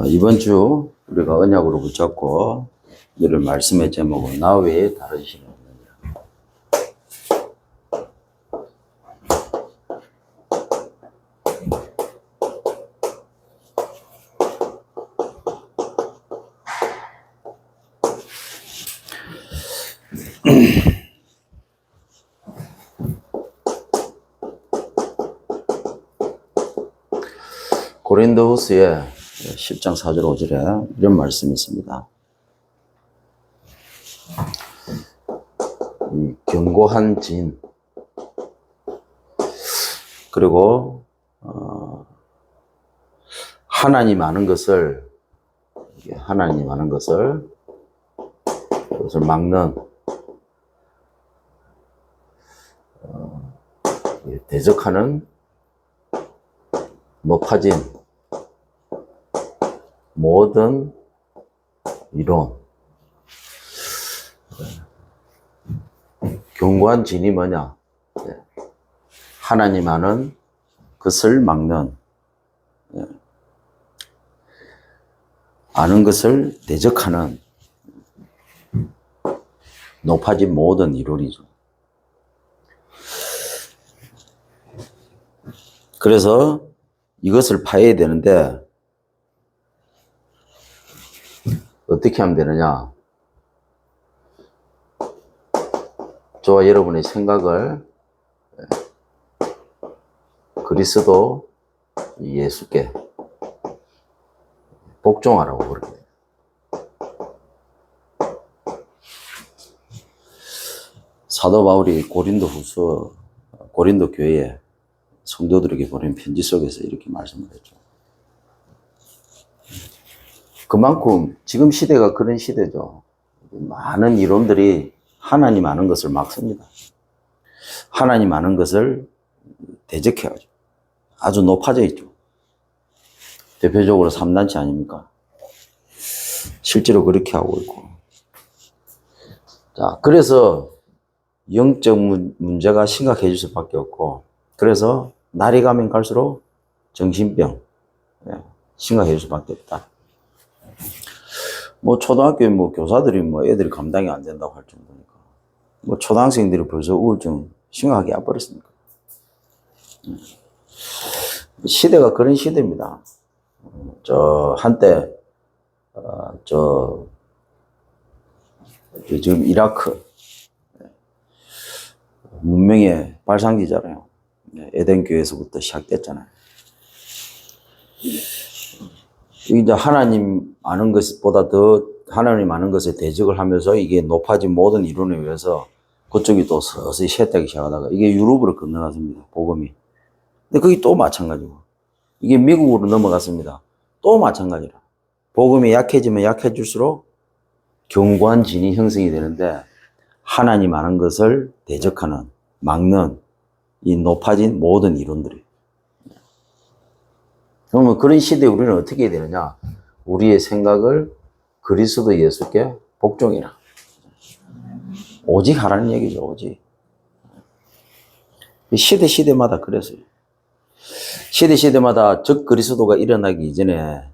이번 주 우리가 언약으로 붙잡고 늘 말씀의 제목은 나 외에 다른 신이 없느니라. 고린도후서의 10장 4절 5절에 이런 말씀이 있습니다. 이 견고한 진, 그리고 하나님 아는 것을 그것을 막는 대적하는 높아진 모든 이론. 견고한 진이 뭐냐? 하나님 아는 것을 막는, 아는 것을 대적하는 높아진 모든 이론이죠. 그래서 이것을 파야 되는데 어떻게 하면 되느냐? 저와 여러분의 생각을 그리스도 예수께 복종하라고 그러게 돼요. 사도 바울이 고린도 교회에 성도들에게 보낸 편지 속에서 이렇게 말씀을 했죠. 그만큼 지금 시대가 그런 시대죠. 많은 이론들이 하나님 아는 것을 막습니다. 하나님 아는 것을 대적해야죠. 아주 높아져 있죠. 대표적으로 3단체 아닙니까? 실제로 그렇게 하고 있고. 자, 그래서 영적 문제가 심각해질 수밖에 없고, 그래서 날이 가면 갈수록 정신병 심각해질 수밖에 없다. 초등학교에 교사들이 애들이 감당이 안 된다고 할 정도니까. 초등학생들이 벌써 우울증 심각하게 와버렸으니까. 시대가 그런 시대입니다. 한때, 지금 이라크, 문명의 발상지잖아요. 에덴교회에서부터 시작됐잖아요. 이제 하나님 아는 것보다 더 하나님 아는 것에 대적을 하면서 이게 높아진 모든 이론에 의해서 그쪽이 또 서서히 쇠퇴하기 시작하다가 이게 유럽으로 건너갔습니다. 복음이. 근데 그게 또 마찬가지고. 이게 미국으로 넘어갔습니다. 또 마찬가지라. 복음이 약해지면 약해질수록 견고한 진이 형성이 되는데 하나님 아는 것을 대적하는, 막는 이 높아진 모든 이론들이. 그러면 그런 시대에 우리는 어떻게 해야 되느냐? 우리의 생각을 그리스도 예수께 복종이라. 오직 하라는 얘기죠, 오직. 시대마다 그랬어요. 시대마다 적 그리스도가 일어나기 이전에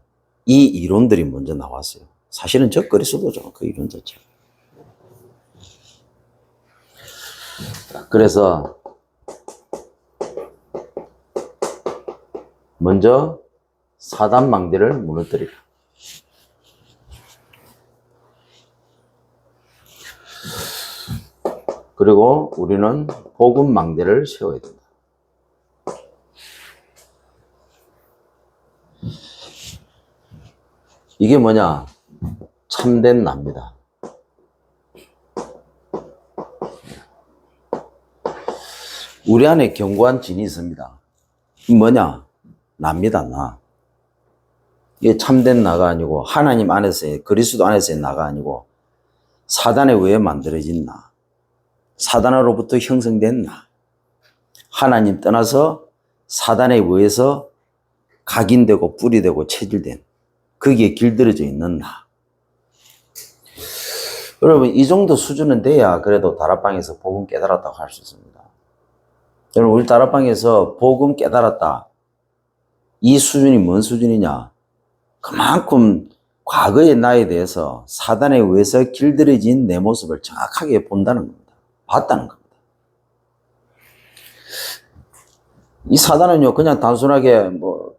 이 이론들이 먼저 나왔어요. 사실은 적 그리스도죠, 그 이론 자체. 그래서 먼저 사단 망대를 무너뜨리라. 그리고 우리는 복음 망대를 세워야 된다. 이게 뭐냐? 참된 나입니다. 우리 안에 견고한 진이 있습니다. 이 뭐냐? 나입니다, 나. 이게 참된 나가 아니고 하나님 안에서의, 그리스도 안에서의 나가 아니고 사단에 의해 만들어진 나. 사단으로부터 형성된 나. 하나님 떠나서 사단에 의해서 각인되고 뿌리되고 체질된, 거기에 길들여져 있는 나. 여러분, 이 정도 수준은 돼야 그래도 다락방에서 복음 깨달았다고 할 수 있습니다. 여러분, 우리 다락방에서 복음 깨달았다. 이 수준이 뭔 수준이냐? 그만큼 과거의 나에 대해서 사단에 의해서 길들여진 내 모습을 정확하게 본다는 겁니다. 봤다는 겁니다. 이 사단은요, 그냥 단순하게 뭐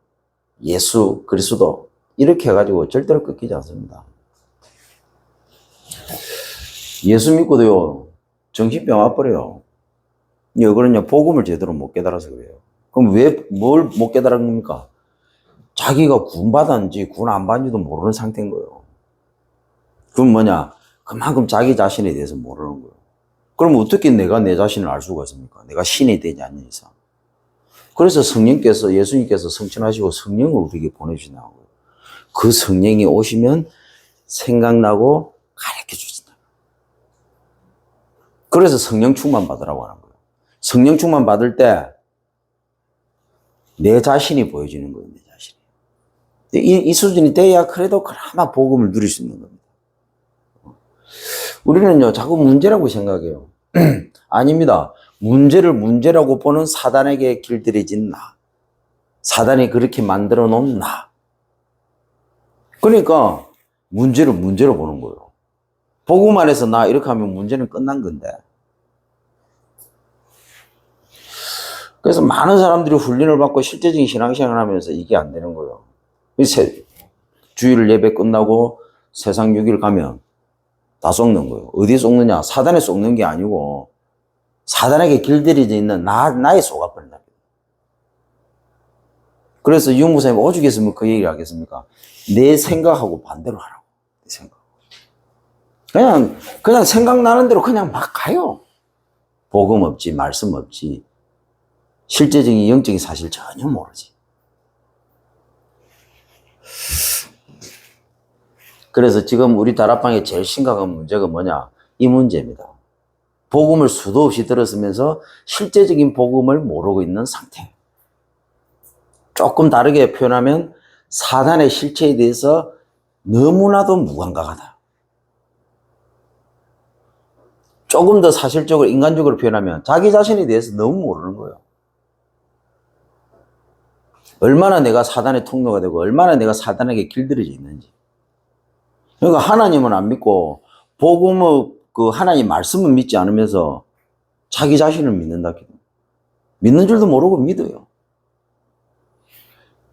예수, 그리스도 이렇게 해가지고 절대로 끊기지 않습니다. 예수 믿고도요, 정신병 와버려요. 이거는요, 복음을 제대로 못 깨달아서 그래요. 그럼 왜, 뭘 못 깨달은 겁니까? 자기가 구원받았는지 구원 안 받는지도 모르는 상태인 거예요. 그럼 뭐냐? 그만큼 자기 자신에 대해서 모르는 거예요. 그럼 어떻게 내가 내 자신을 알 수가 있습니까? 내가 신이 되지 않는 이상. 그래서 성령께서, 예수님께서 성천하시고 성령을 우리에게 보내주신다고요. 그 성령이 오시면 생각나고 가르쳐 주신다. 그래서 성령 충만 받으라고 하는 거예요. 성령 충만 받을 때 내 자신이 보여지는 거예요. 내 자신이. 이 수준이 돼야 그래도 그나마 복음을 누릴 수 있는 겁니다. 우리는요, 자꾸 문제라고 생각해요. 아닙니다. 문제를 문제라고 보는 사단에게 길들여진 나. 사단이 그렇게 만들어 놓은 나. 그러니까 문제를 문제로 보는 거예요. 복음 안에서 나 이렇게 하면 문제는 끝난 건데. 그래서 많은 사람들이 훈련을 받고 실제적인 신앙생활을 하면서 이게 안 되는 거예요. 주일 예배 끝나고 세상 6일 가면 다 속는 거예요. 어디에 속느냐? 사단에 속는 게 아니고 사단에게 길들여져 있는 나에 속아버린다. 그래서 유무사님 오죽했으면 그 얘기를 하겠습니까? 내 생각하고 반대로 하라고. 내 생각. 그냥 생각나는 대로 그냥 막 가요. 복음 없지, 말씀 없지. 실제적인 영적인 사실 전혀 모르지. 그래서 지금 우리 다락방의 제일 심각한 문제가 뭐냐? 이 문제입니다. 복음을 수도 없이 들었으면서 실제적인 복음을 모르고 있는 상태. 조금 다르게 표현하면 사단의 실체에 대해서 너무나도 무감각하다. 조금 더 사실적으로 인간적으로 표현하면 자기 자신에 대해서 너무 모르는 거예요. 얼마나 내가 사단의 통로가 되고 얼마나 내가 사단에게 길들여져 있는지. 그러니까 하나님은 안 믿고 복음의 그 하나님 말씀은 믿지 않으면서 자기 자신을 믿는다. 믿는 줄도 모르고 믿어요.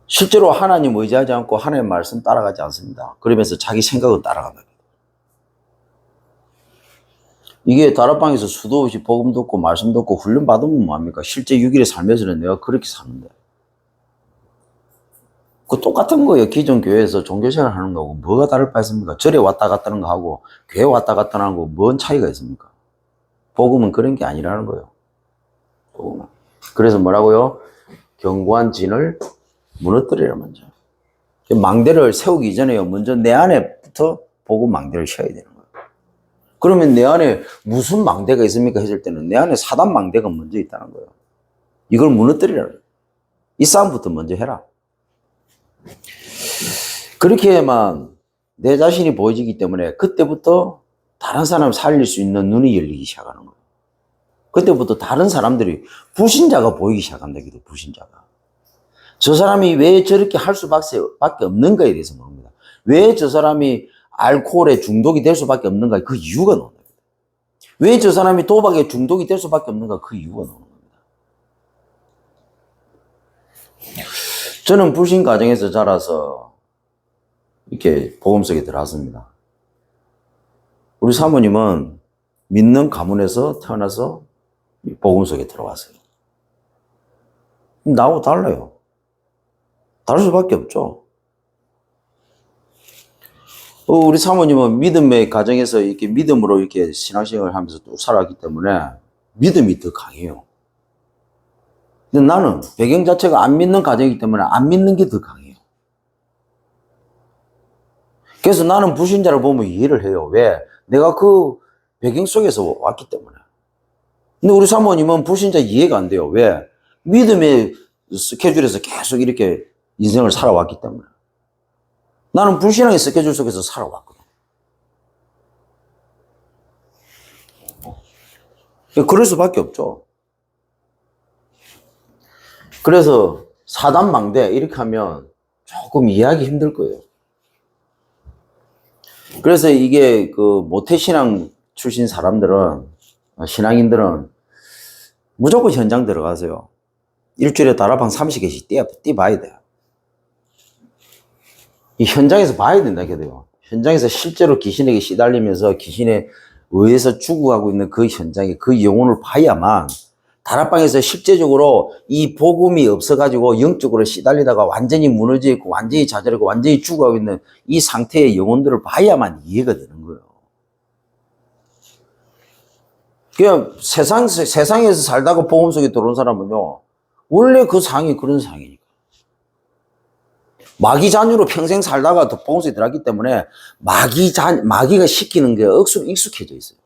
실제로 하나님 의지하지 않고 하나님의 말씀 따라가지 않습니다. 그러면서 자기 생각을 따라간다. 이게 다락방에서 수도 없이 복음 듣고 말씀 듣고 훈련 받으면 뭐합니까? 실제 6일의 삶에서는 내가 그렇게 사는데. 그 똑같은 거예요. 기존 교회에서 종교생활 하는 거하고 뭐가 다를 바 있습니까? 절에 왔다 갔다 하는 거하고 교회 왔다 갔다 하는 거하고 뭔 차이가 있습니까? 복음은 그런 게 아니라는 거예요. 복음은. 그래서 뭐라고요? 견고한 진을 무너뜨리라 먼저. 망대를 세우기 전에요. 먼저 내 안에부터 복음 망대를 세워야 되는 거예요. 그러면 내 안에 무슨 망대가 있습니까? 했을 때는 내 안에 사단 망대가 먼저 있다는 거예요. 이걸 무너뜨리라. 이 싸움부터 먼저 해라. 그렇게만 내 자신이 보여지기 때문에 그때부터 다른 사람을 살릴 수 있는 눈이 열리기 시작하는 거예요. 그때부터 다른 사람들이 불신자가 보이기 시작한다. 불신자가. 저 사람이 왜 저렇게 할 수밖에 없는가에 대해서 모릅니다. 왜 저 사람이 알코올에 중독이 될 수밖에 없는가 그 이유가 나옵니다. 왜 저 사람이 도박에 중독이 될 수밖에 없는가 그 이유가 나오는 겁니다. 저는 불신 가정에서 자라서 이렇게 복음 속에 들어왔습니다. 우리 사모님은 믿는 가문에서 태어나서 복음 속에 들어왔어요. 나하고 달라요. 다를 수밖에 없죠. 우리 사모님은 믿음의 가정에서 이렇게 믿음으로 이렇게 신앙생활을 하면서 쭉 살아왔기 때문에 믿음이 더 강해요. 근데 나는 배경 자체가 안 믿는 가정이기 때문에 안 믿는 게 더 강해요. 그래서 나는 불신자를 보면 이해를 해요. 왜? 내가 그 배경 속에서 왔기 때문에. 근데 우리 사모님은 불신자 이해가 안 돼요. 왜? 믿음의 스케줄에서 계속 이렇게 인생을 살아왔기 때문에. 나는 불신앙의 스케줄 속에서 살아왔거든. 그럴 수밖에 없죠. 그래서 사단망대 이렇게 하면 조금 이해하기 힘들 거예요. 그래서 이게 그 모태신앙 출신 사람들은, 신앙인들은 무조건 현장 들어가세요. 일주일에 다락방 30개씩 뛰어봐야 돼요. 이 현장에서 봐야 된다, 걔도요. 현장에서 실제로 귀신에게 시달리면서 귀신에 의해서 죽어가고 있는 그 현장에 그 영혼을 봐야만 다락방에서 실제적으로 이 복음이 없어가지고 영적으로 시달리다가 완전히 무너져 있고 완전히 좌절하고 완전히 죽어가고 있는 이 상태의 영혼들을 봐야만 이해가 되는 거예요. 그냥 세상에서 살다가 복음 속에 들어온 사람은요, 원래 그 상이 그런 상이니까. 마귀 자녀로 평생 살다가 복음 속에 들어갔기 때문에 마귀가 시키는 게 익숙해져 있어요.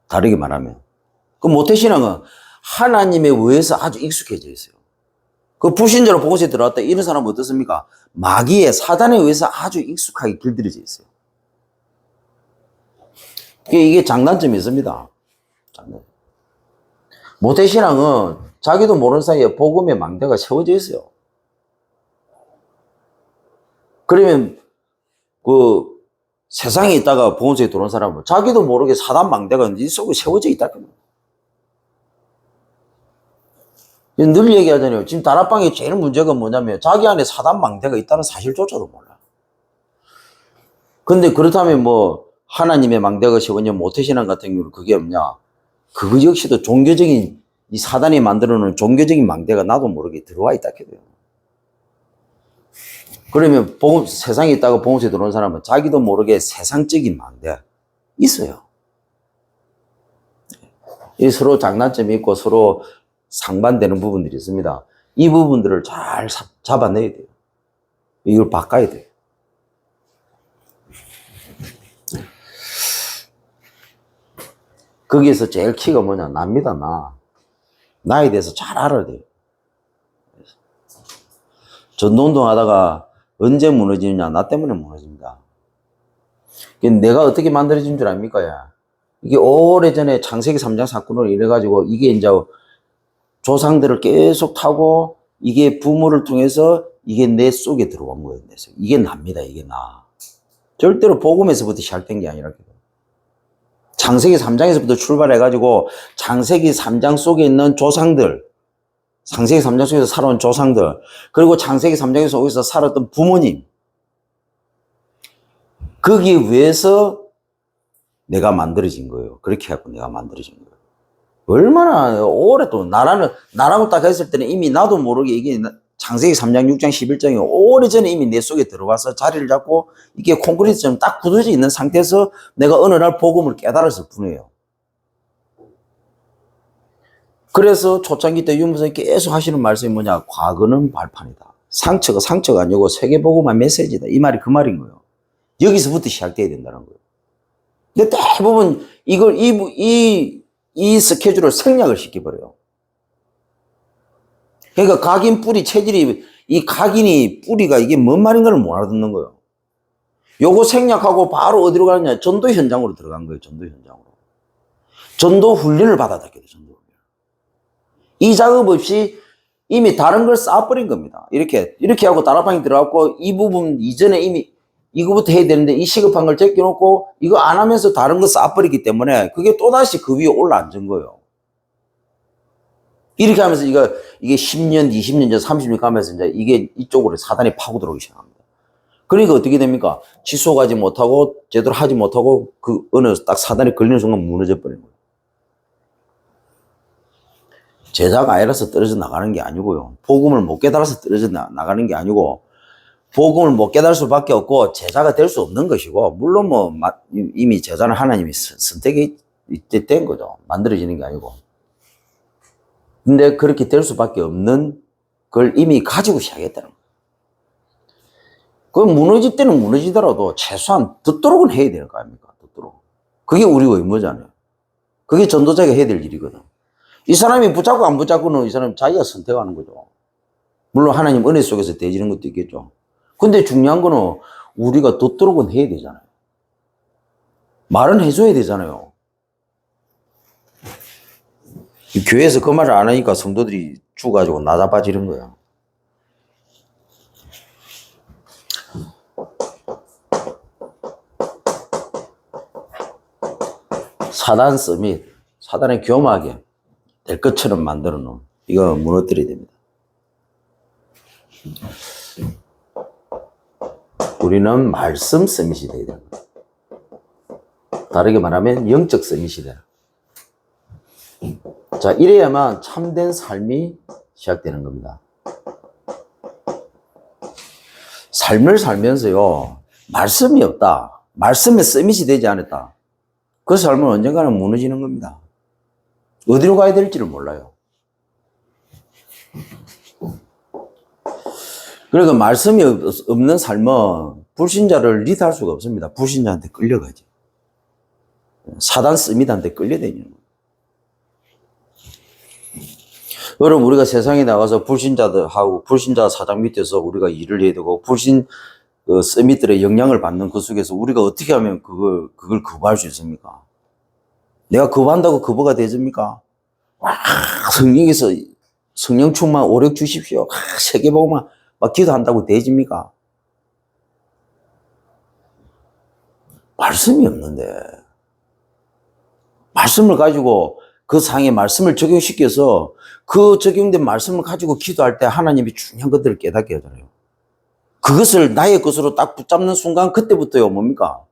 다르게 말하면. 그 모태신앙은 하나님에 의해서 아주 익숙해져 있어요. 그 불신자로 복음 속에 들어왔다 이런 사람은 어떻습니까? 마귀의 사단에 의해서 아주 익숙하게 길들여져 있어요. 이게 장단점이 있습니다. 모태신앙은 자기도 모르는 사이에 복음의 망대가 세워져 있어요. 그러면 그 세상에 있다가 복음 속에 들어온 사람은 자기도 모르게 사단 망대가 네 속에 세워져 있다. 늘 얘기하잖아요. 지금 다락방의 제일 문제가 뭐냐면 자기 안에 사단 망대가 있다는 사실조차도 몰라. 근데 그렇다면 뭐 하나님의 망대가 세워냐 모태신앙 같은 경우는 그게 없냐. 그거 역시도 종교적인 이 사단이 만들어 놓은 종교적인 망대가 나도 모르게 들어와 있다 해도요. 그러면 세상에 있다가 복음 속에 들어온 사람은 자기도 모르게 세상적인 망대 있어요. 이 서로 장단점이 있고 서로 상반되는 부분들이 있습니다. 이 부분들을 잘 잡아내야 돼요. 이걸 바꿔야 돼요. 거기에서 제일 키가 뭐냐? 나입니다, 나. 나에 대해서 잘 알아야 돼요. 전도운동 하다가 언제 무너지느냐? 나 때문에 무너집니다. 내가 어떻게 만들어진 줄 압니까? 야? 이게 오래전에 창세기 3장 사건으로 이래가지고 이게 이제 조상들을 계속 타고 이게 부모를 통해서 이게 내 속에 들어온 거예요. 이게 납니다. 이게 나. 절대로 복음에서부터 시작된 게 아니라. 창세기 3장에서부터 출발해가지고 창세기 3장 속에 있는 조상들, 창세기 3장 속에서 살아온 조상들, 그리고 창세기 3장에서 거기서 살았던 부모님, 거기에 위해서 내가 만들어진 거예요. 그렇게 해갖고 내가 만들어진 거예요. 얼마나 오랫동안 나라고 딱 했을 때는 이미 나도 모르게 이게 창세기 3장, 6장, 11장이 오래전에 이미 내 속에 들어와서 자리를 잡고 이게 콘크리트처럼 딱 굳어져 있는 상태에서 내가 어느 날 복음을 깨달았을 뿐이에요. 그래서 초창기 때 유무선이 계속 하시는 말씀이 뭐냐? 과거는 발판이다. 상처가 아니고 세계복음화 메시지다. 이 말이 그 말인 거예요. 여기서부터 시작돼야 된다는 거예요. 근데 대부분 이 스케줄을 생략을 시켜버려요. 그러니까 각인 뿌리 체질이, 이 각인이 뿌리가 이게 뭔 말인가를 못 알아듣는 거예요. 요거 생략하고 바로 어디로 가느냐? 전도 현장으로 들어간 거예요. 전도 현장으로. 전도 훈련을 받았다. 전도 훈련. 이 작업 없이 이미 다른 걸 쌓아버린 겁니다. 이렇게 하고 다락방에 들어갔고 이 부분 이전에 이미 이거부터 해야 되는데 이 시급한 걸 제껴놓고 이거 안 하면서 다른 거 쌓아버리기 때문에 그게 또다시 그 위에 올라앉은 거예요. 이렇게 하면서 이게 10년, 20년, 30년 가면서 이제 이게 이쪽으로 사단이 파고 들어오기 시작합니다. 그러니까 어떻게 됩니까? 지속하지 못하고 제대로 하지 못하고 그 어느 딱 사단이 걸리는 순간 무너져 버리는 거예요. 제자가 아니라서 떨어져 나가는 게 아니고요. 복음을 못 깨달아서 떨어져 나가는 게 아니고 복음을 못 깨달을 수밖에 없고 제자가 될 수 없는 것이고 물론 뭐 이미 제자는 하나님이 선택이 된 거죠. 만들어지는 게 아니고. 근데 그렇게 될 수밖에 없는 걸 이미 가지고 시작했다는 거예요. 그 무너질 때는 무너지더라도 최소한 듣도록은 해야 되는 거 아닙니까? 듣도록. 그게 우리 의무잖아요. 그게 전도자가 해야 될 일이거든. 이 사람이 붙잡고 안 붙잡고는 이 사람이 자기가 선택하는 거죠. 물론 하나님 은혜 속에서 되지는 것도 있겠죠. 근데 중요한 거는 우리가 듣도록은 해야 되잖아요. 말은 해줘야 되잖아요. 교회에서 그 말을 안 하니까 성도들이 죽어가지고 나자빠지는 거야. 사단 서밋, 사단의 교막에 될 것처럼 만들어 놓은, 이거 무너뜨려야 됩니다. 우리는 말씀 서밋이 돼야 됩니다. 다르게 말하면 영적 서밋이 돼요. 자, 이래야만 참된 삶이 시작되는 겁니다. 삶을 살면서요, 말씀이 없다, 말씀에 서밋이 되지 않았다, 그 삶은 언젠가는 무너지는 겁니다. 어디로 가야 될지를 몰라요. 그러니까 말씀이 없는 삶은 불신자를 리드할 수가 없습니다. 불신자한테 끌려가지. 사단 서밋한테 끌려다니는 거예요. 여러분, 우리가 세상에 나가서 불신자들하고 불신자 사장 밑에서 우리가 일을 해야 되고 불신 서밋들의 영향을 받는 그 속에서 우리가 어떻게 하면 그걸 거부할 수 있습니까? 내가 거부한다고 거부가 되십니까? 와, 성령에서 성령 충만 오력 주십시오. 세계복음만 막 기도한다고 되집니까? 말씀이 없는데 말씀을 가지고 그 상에 말씀을 적용시켜서 그 적용된 말씀을 가지고 기도할 때 하나님이 중요한 것들을 깨닫게 하잖아요. 그것을 나의 것으로 딱 붙잡는 순간 그때부터요 뭡니까?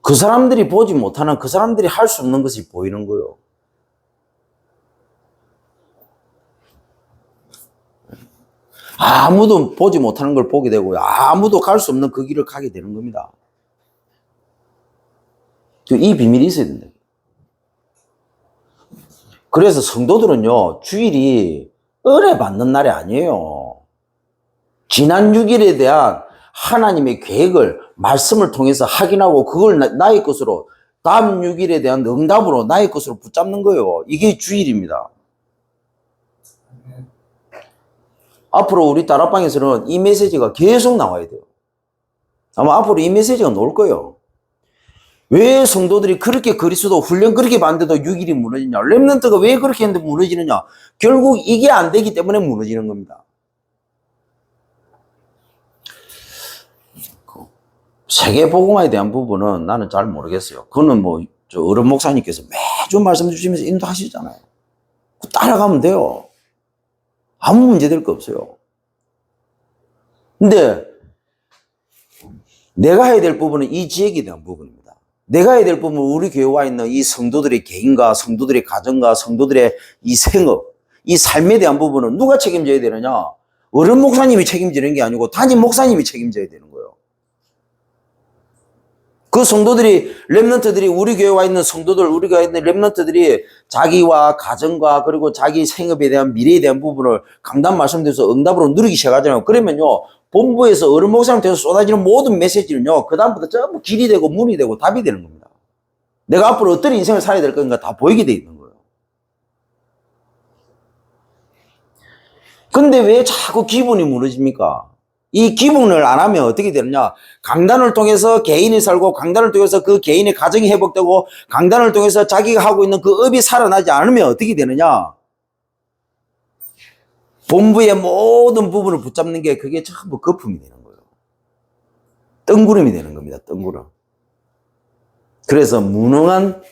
그 사람들이 보지 못하는, 그 사람들이 할 수 없는 것이 보이는 거예요. 아무도 보지 못하는 걸 보게 되고요. 아무도 갈 수 없는 그 길을 가게 되는 겁니다. 이 비밀이 있어야 된다. 그래서 성도들은요, 주일이 은혜 받는 날이 아니에요. 지난 6일에 대한 하나님의 계획을 말씀을 통해서 확인하고 그걸 나의 것으로, 다음 6일에 대한 응답으로 나의 것으로 붙잡는 거예요. 이게 주일입니다. 앞으로 우리 다락방에서는 이 메시지가 계속 나와야 돼요. 아마 앞으로 이 메시지가 나올 거예요. 왜 성도들이 그렇게 그리스도 훈련 그렇게 받는데도 6일이 무너지냐? 렘넌트가 왜 그렇게 했는데 무너지느냐? 결국 이게 안 되기 때문에 무너지는 겁니다. 세계복음화에 대한 부분은 나는 잘 모르겠어요. 그거는 뭐 어른 목사님께서 매주 말씀 주시면서 인도하시잖아요. 따라가면 돼요. 아무 문제 될 거 없어요. 근데 내가 해야 될 부분은 이 지역에 대한 부분입니다. 내가 해야 될 부분은 우리 교회에 와 있는 이 성도들의 개인과 성도들의 가정과 성도들의 이 생업, 이 삶에 대한 부분은 누가 책임져야 되느냐? 어른 목사님이 책임지는 게 아니고 담임 목사님이 책임져야 되는 거예요. 그 성도들이, 렘넌트들이, 우리 교회에 와 있는 성도들, 우리가 있는 렘넌트들이 자기와 가정과 그리고 자기 생업에 대한 미래에 대한 부분을 강단 말씀드려서 응답으로 누리기 시작하잖아요. 그러면요, 본부에서 어른 목사님한테서 쏟아지는 모든 메시지는요, 그다음부터 전부 길이 되고 문이 되고 답이 되는 겁니다. 내가 앞으로 어떤 인생을 살아야 될 건가 다 보이게 돼 있는 거예요. 근데 왜 자꾸 기분이 무너집니까? 이 기분을 안 하면 어떻게 되느냐? 강단을 통해서 개인이 살고, 강단을 통해서 그 개인의 가정이 회복되고, 강단을 통해서 자기가 하고 있는 그 업이 살아나지 않으면 어떻게 되느냐? 본부의 모든 부분을 붙잡는 게 그게 전부 거품이 되는 거예요. 뜬구름이 되는 겁니다. 뜬구름. 그래서 무능한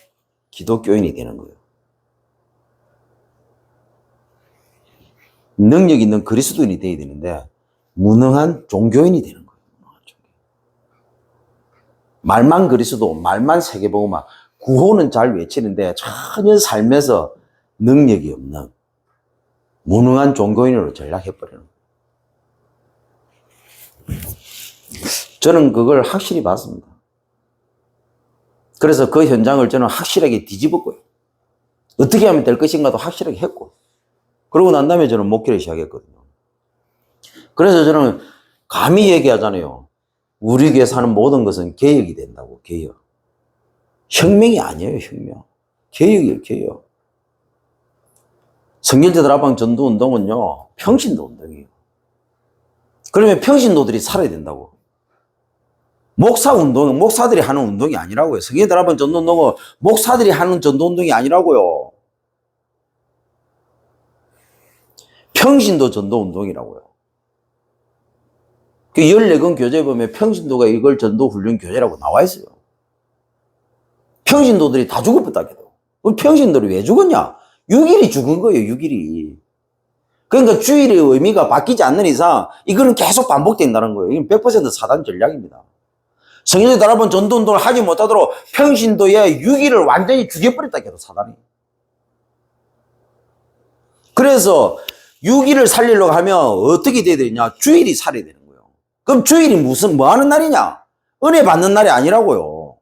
기독교인이 되는 거예요. 능력 있는 그리스도인이 되어야 되는데 무능한 종교인이 되는 거예요. 말만 그리스도, 말만 세계복음화, 구호는 잘 외치는데 전혀 삶에서 능력이 없는 무능한 종교인으로 전락해버리는 거예요. 저는 그걸 확실히 봤습니다. 그래서 그 현장을 저는 확실하게 뒤집었고요. 어떻게 하면 될 것인가도 확실하게 했고, 그러고 난 다음에 저는 목회를 시작했거든요. 그래서 저는 감히 얘기하잖아요. 우리 교회 사는 모든 것은 개혁이 된다고, 개혁. 혁명이 아니에요, 혁명. 개혁이에요, 개혁. 성결제들 합방 전도 운동은요, 평신도 운동이에요. 그러면 평신도들이 살아야 된다고. 목사 운동은 목사들이 하는 운동이 아니라고요. 성결제들 합방 전도 운동은 목사들이 하는 전도 운동이 아니라고요. 평신도 전도 운동이라고요. 그 14권 교재에 보면 평신도가 이걸 전도 훈련 교재라고 나와 있어요. 평신도들이 다 죽었다 해도. 그럼 평신도들이 왜 죽었냐? 6일이 죽은 거예요, 6일이. 그러니까 주일의 의미가 바뀌지 않는 이상 이거는 계속 반복된다는 거예요. 이건 100% 사단 전략입니다. 성인들 달아본 전도운동을 하지 못하도록 평신도의 6일을 완전히 죽여버렸다 해도 사단이. 그래서 6일을 살리려고 하면 어떻게 돼야 되냐? 주일이 살아야 되는 거예요. 그럼 주일이 뭐 하는 날이냐? 은혜 받는 날이 아니라고요.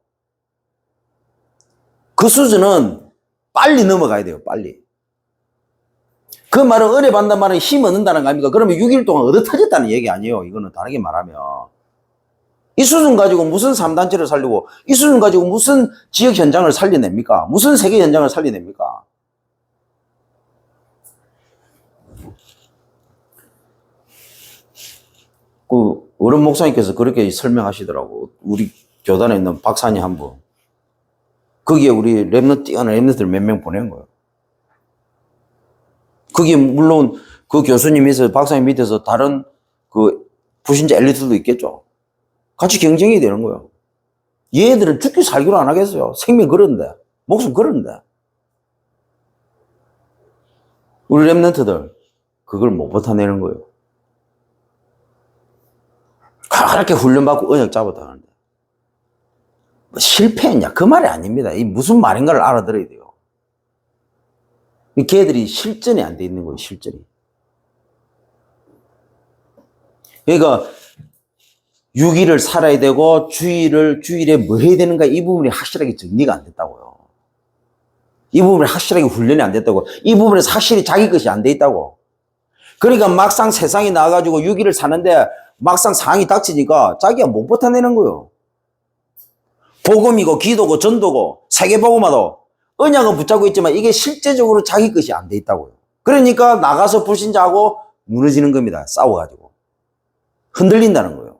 그 수준은 빨리 넘어가야 돼요, 빨리. 그 말은 은혜 받는다는 말은 힘 얻는다는 거 아닙니까? 그러면 6일 동안 얻어 터졌다는 얘기 아니에요. 이거는 다르게 말하면. 이 수준 가지고 무슨 3단체를 살리고, 이 수준 가지고 무슨 지역 현장을 살려냅니까? 무슨 세계 현장을 살려냅니까? 그 어른 목사님께서 그렇게 설명하시더라고. 우리 교단에 있는 박사님 한 분. 거기에 우리 뛰어난 랩런트들 몇 명 보낸 거예요. 거기에 물론 그 교수님에서 박사님 밑에서 다른 그 부신자 엘리트도 있겠죠. 같이 경쟁이 되는 거예요. 얘들은 죽기 살기로 안 하겠어요. 생명 걸었는데, 목숨 걸었는데. 우리 랩런트들 그걸 못 버텨내는 거예요. 그렇게 훈련받고 언역 잡았다 하는데 뭐 실패했냐? 그 말이 아닙니다. 이 무슨 말인가를 알아들어야 돼요. 걔들이 실전이 안 돼 있는 거예요. 실전이. 그러니까 6일을 살아야 되고 주일에 뭐 해야 되는가 이 부분이 확실하게 정리가 안 됐다고요. 이 부분이 확실하게 훈련이 안 됐다고. 이 부분에서 확실히 자기 것이 안 돼 있다고. 그러니까 막상 세상에 나와가지고 6일을 사는데 막상 상황이 닥치니까 자기가 못 버텨내는 거예요. 복음이고 기도고 전도고 세계복음화도 언약은 붙잡고 있지만 이게 실제적으로 자기 것이 안 돼 있다고요. 그러니까 나가서 불신자하고 무너지는 겁니다. 싸워가지고. 흔들린다는 거예요.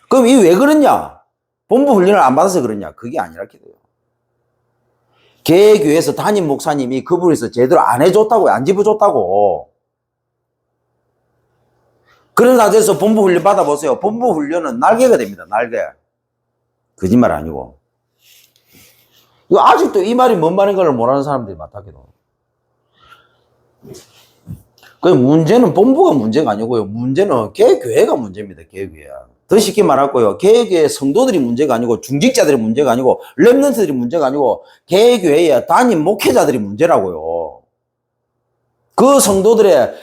그럼 이 왜 그러냐? 본부 훈련을 안 받아서 그러냐? 그게 아니라 해요. 개교에서 담임 목사님이 그분에서 제대로 안 해줬다고요. 안 집어줬다고. 그런 상태에서 본부 훈련 받아보세요. 본부 훈련은 날개가 됩니다. 날개. 거짓말 아니고. 아직도 이 말이 뭔 말인 걸 모르는 사람들이 많다기도. 그 문제는 본부가 문제가 아니고요. 문제는 개교회가 문제입니다. 개교회. 더 쉽게 말할거요. 개교회 성도들이 문제가 아니고 중직자들이 문제가 아니고 랩런트들이 문제가 아니고 개교회의 담임 목회자들이 문제라고요. 그 성도들의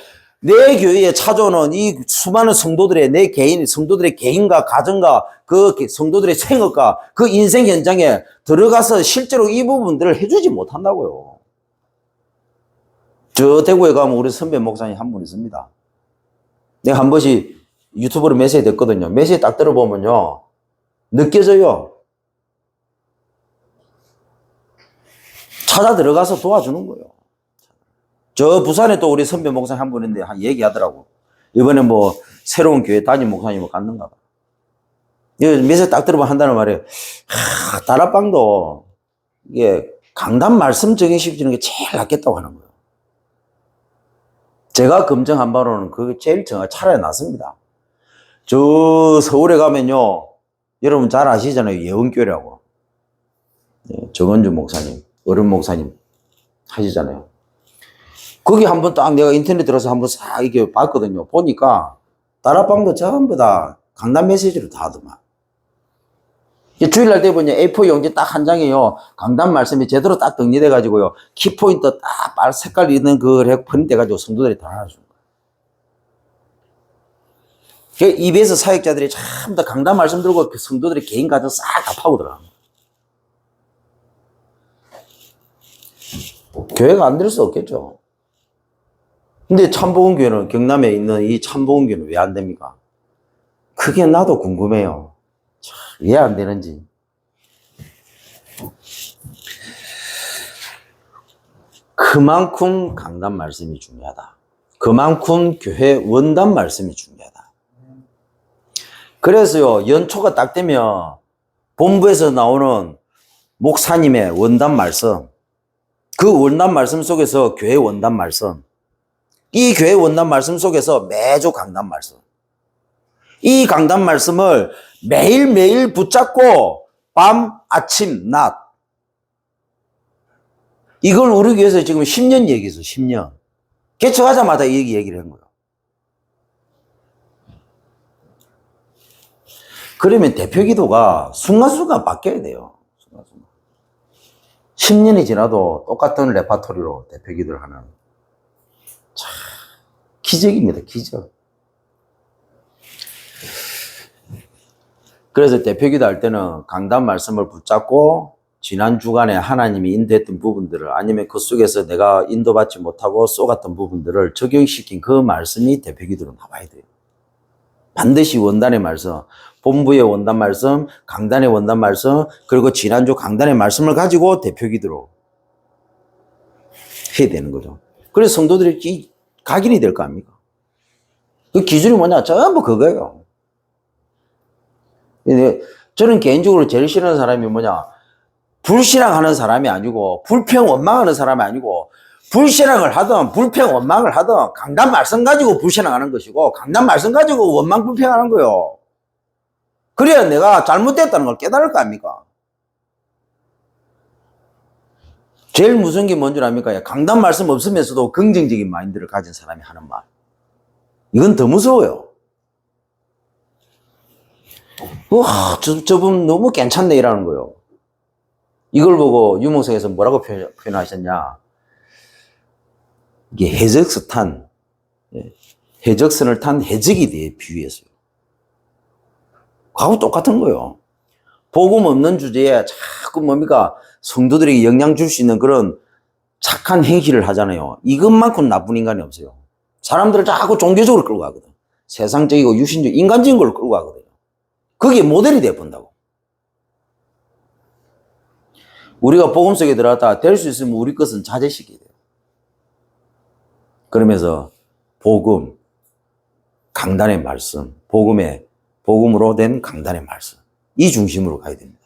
내 교회에 찾아오는 이 수많은 성도들의 성도들의 개인과 가정과 그 성도들의 생업과 그 인생 현장에 들어가서 실제로 이 부분들을 해주지 못한다고요. 저 대구에 가면 우리 선배 목사님 한 분 있습니다. 내가 한 번씩 유튜브로 메시지 됐거든요. 메시지 딱 들어보면요. 느껴져요. 찾아 들어가서 도와주는 거예요. 저 부산에 또 우리 선배 목사님 한 분 있는데 얘기하더라고. 이번에 뭐 새로운 교회 담임 목사님을 갔는가 봐. 메시지 딱 들어보면 한다는 말이에요. 다락방도 이게 강단 말씀 적용시키는 게 제일 낫겠다고 하는 거예요. 제가 검증한 바로는 그게 제일 차라리 낫습니다. 저 서울에 가면요. 여러분 잘 아시잖아요. 예언교회라고. 정은주 목사님, 어른 목사님 하시잖아요. 거기 한번 딱 내가 인터넷 들어서 한번 싹 이렇게 봤거든요. 보니까 다락방도 전부 다 강단 메시지로 다 하더만. 주일날 때 보니 A4 용지 딱 한 장이요. 강단 말씀이 제대로 딱 정리돼가지고요. 키포인트 딱 색깔 있는 그 프린트해가지고 성도들이 다 알아주는 거예요. EBS 사역자들이 전부 다 강단 말씀 들고 그 성도들의 개인 가정 싹 다 파고 들어가는 거예요. 교회가 안 될 수 없겠죠. 근데 참복음교회는 경남에 있는 이 참복음교회는 왜 안 됩니까? 그게 나도 궁금해요. 왜 안 되는지. 그만큼 강단 말씀이 중요하다. 그만큼 교회 원단 말씀이 중요하다. 그래서요, 연초가 딱 되면 본부에서 나오는 목사님의 원단 말씀, 그 원단 말씀 속에서 교회 원단 말씀, 이 교회 원단 말씀 속에서 매주 강단 말씀, 이 강단 말씀을 매일매일 붙잡고 밤, 아침, 낮 이걸 우리 교회에서 지금 10년 얘기했어, 10년. 개척하자마자 이 얘기를 한 거예요. 그러면 대표기도가 순간순간 바뀌어야 돼요. 순간순간. 10년이 지나도 똑같은 레파토리로 대표기도를 하는. 참, 기적입니다, 기적. 그래서 대표기도 할 때는 강단 말씀을 붙잡고 지난 주간에 하나님이 인도했던 부분들을 아니면 그 속에서 내가 인도받지 못하고 쏘갔던 부분들을 적용시킨 그 말씀이 대표기도로 나와야 돼요. 반드시 원단의 말씀, 본부의 원단 말씀, 강단의 원단 말씀, 그리고 지난주 강단의 말씀을 가지고 대표기도로 해야 되는 거죠. 그래서 성도들이 각인이 될 거 아닙니까? 그 기준이 뭐냐? 전부 그거예요. 저는 개인적으로 제일 싫어하는 사람이 뭐냐? 불신앙하는 사람이 아니고 불평 원망하는 사람이 아니고 불신앙을 하든 불평 원망을 하든 강단 말씀 가지고 불신앙하는 것이고 강단 말씀 가지고 원망 불평하는 거요. 그래야 내가 잘못됐다는 걸 깨달을 거 아닙니까? 제일 무서운 게 뭔 줄 압니까? 강단 말씀 없으면서도 긍정적인 마인드를 가진 사람이 하는 말. 이건 더 무서워요. 와, 저분 너무 괜찮네 이라는 거예요. 이걸 보고 유목사에서 뭐라고 표현하셨냐? 이게 해적선을 탄 해적에 대해 비유했어요. 그하고 똑같은 거예요. 복음 없는 주제에 자꾸 뭡니까? 성도들에게 영향 줄 수 있는 그런 착한 행실을 하잖아요. 이것만큼 나쁜 인간이 없어요. 사람들을 자꾸 종교적으로 끌고 가거든. 세상적이고 유신적, 인간적인 걸 끌고 가거든요. 그게 모델이 돼본다고. 우리가 복음 속에 들어갔다 될 수 있으면 우리 것은 자제시켜야 돼요. 그러면서 복음, 강단의 말씀, 복음으로 된 강단의 말씀, 이 중심으로 가야 됩니다.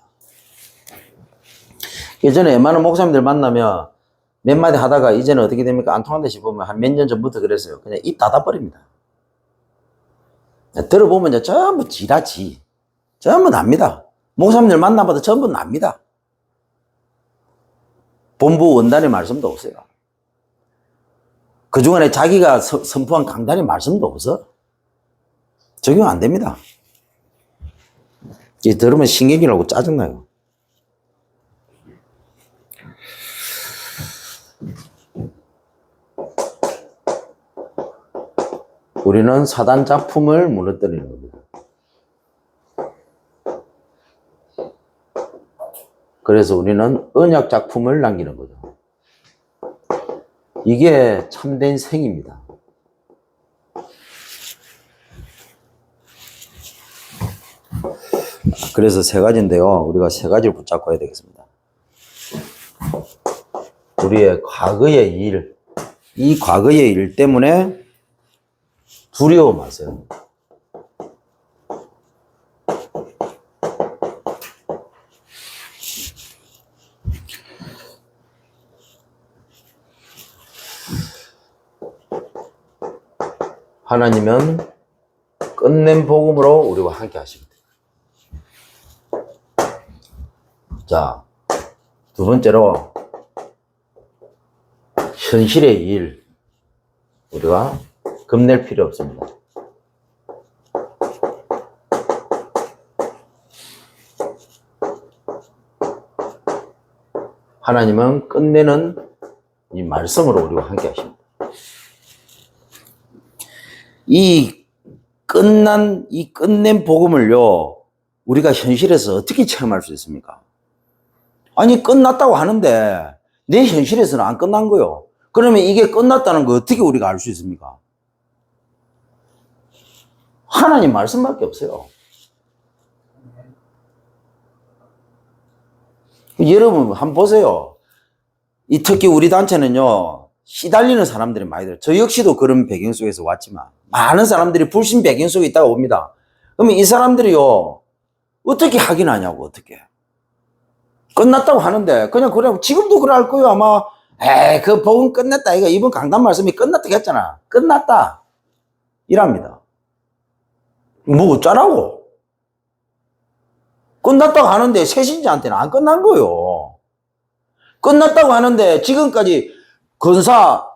예전에 웬만한 목사님들 만나면 몇 마디 하다가 이제는 어떻게 됩니까? 안 통한다 싶으면 한 몇 년 전부터 그랬어요. 그냥 입 닫아버립니다. 들어보면 이제 전부 지라지. 전부 납니다. 목사님들 만나봐도 전부 납니다. 본부 원단의 말씀도 없어요. 그 중간에 자기가 선포한 강단의 말씀도 없어. 적용 안 됩니다. 이게 들으면 신경이라고 짜증나요. 우리는 사단 작품을 무너뜨리는 겁니다. 그래서 우리는 언약 작품을 남기는 거죠. 이게 참된 생입니다. 그래서 세 가지인데요. 우리가 세 가지를 붙잡고 해야 되겠습니다. 우리의 과거의 일, 이 과거의 일 때문에 두려워 마세요. 하나님은 끝낸 복음으로 우리와 함께 하십니다. 자, 두 번째로 현실의 일, 우리가 겁낼 필요 없습니다. 하나님은 끝내는 이 말씀으로 우리와 함께 하십니다. 이 끝낸 복음을요, 우리가 현실에서 어떻게 체험할 수 있습니까? 아니, 끝났다고 하는데, 내 현실에서는 안 끝난 거요. 그러면 이게 끝났다는 거 어떻게 우리가 알 수 있습니까? 하나님 말씀밖에 없어요. 여러분, 한번 보세요. 특히 우리 단체는요, 시달리는 사람들이 많이 들어요. 저 역시도 그런 배경 속에서 왔지만, 많은 사람들이 불신 배경 속에 있다가 옵니다. 그러면 이 사람들이요, 어떻게 확인하냐고, 어떻게. 끝났다고 하는데, 그냥 그래, 지금도 그래 할 거예요, 아마. 그 복음 끝났다. 이번 강단 말씀이 끝났다고 했잖아. 끝났다. 이랍니다. 뭐 어쩌라고? 끝났다고 하는데, 새신자한테는 안 끝난 거예요. 끝났다고 하는데 지금까지 건사,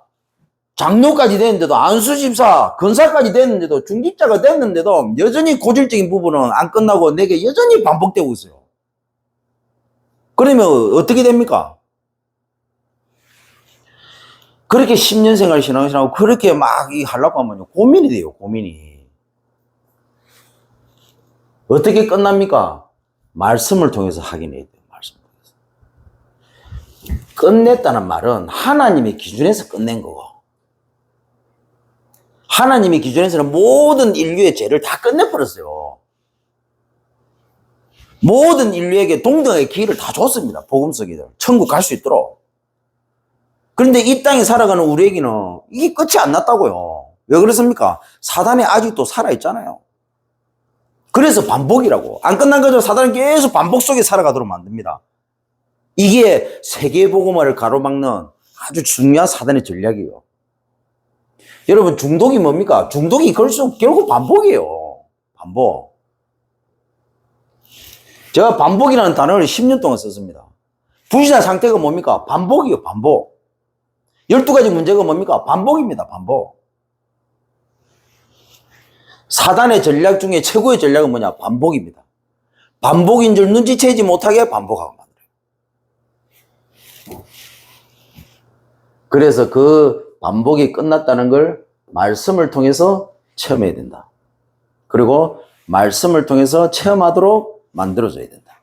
장로까지 됐는데도 안수집사, 건사까지 됐는데도 중직자가 됐는데도 여전히 고질적인 부분은 안 끝나고 내게 여전히 반복되고 있어요. 그러면 어떻게 됩니까? 그렇게 10년 생활 신앙생활하고 그렇게 막 하려고 하면 고민이 돼요. 고민이. 어떻게 끝납니까? 말씀을 통해서 확인해야 돼요. 말씀을 통해서. 끝냈다는 말은 하나님의 기준에서 끝낸 거고, 하나님의 기준에서는 모든 인류의 죄를 다 끝내버렸어요. 모든 인류에게 동등하게 기회를 다 줬습니다. 복음 속에 천국 갈 수 있도록. 그런데 이 땅에 살아가는 우리에게는 이게 끝이 안 났다고요. 왜 그렇습니까? 사단이 아직도 살아있잖아요. 그래서 반복이라고. 안 끝난 거죠. 사단은 계속 반복 속에 살아가도록 만듭니다. 이게 세계복음화를 가로막는 아주 중요한 사단의 전략이에요. 여러분, 중독이 뭡니까? 중독이 결국 반복이에요. 반복. 제가 반복이라는 단어를 10년 동안 썼습니다. 불신한 상태가 뭡니까? 반복이에요. 반복. 12가지 문제가 뭡니까? 반복입니다. 반복. 사단의 전략 중에 최고의 전략은 뭐냐? 반복입니다. 반복인 줄 눈치채지 못하게 반복하고 만들어요. 그래서 그 반복이 끝났다는 걸 말씀을 통해서 체험해야 된다. 그리고 말씀을 통해서 체험하도록 만들어줘야 된다.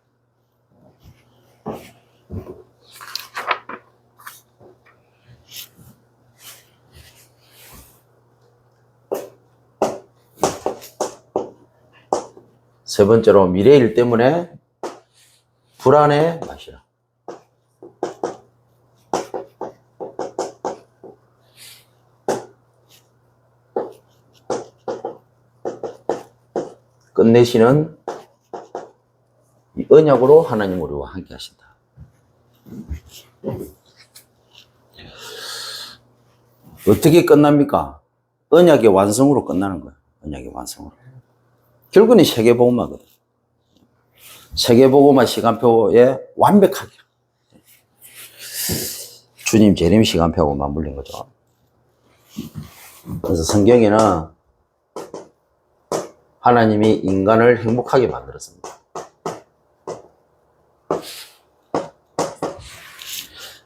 세 번째로, 미래일 때문에 불안해 마시라. 끝내시는 이 언약으로 하나님 우리와 함께 하신다. 어떻게 끝납니까? 언약의 완성으로 끝나는 거예요. 언약의 완성으로. 결국은 세계복음화거든. 세계복음화 시간표에 완벽하게. 주님 재림 시간표하고 맞물린 거죠. 그래서 성경에는 하나님이 인간을 행복하게 만들었습니다.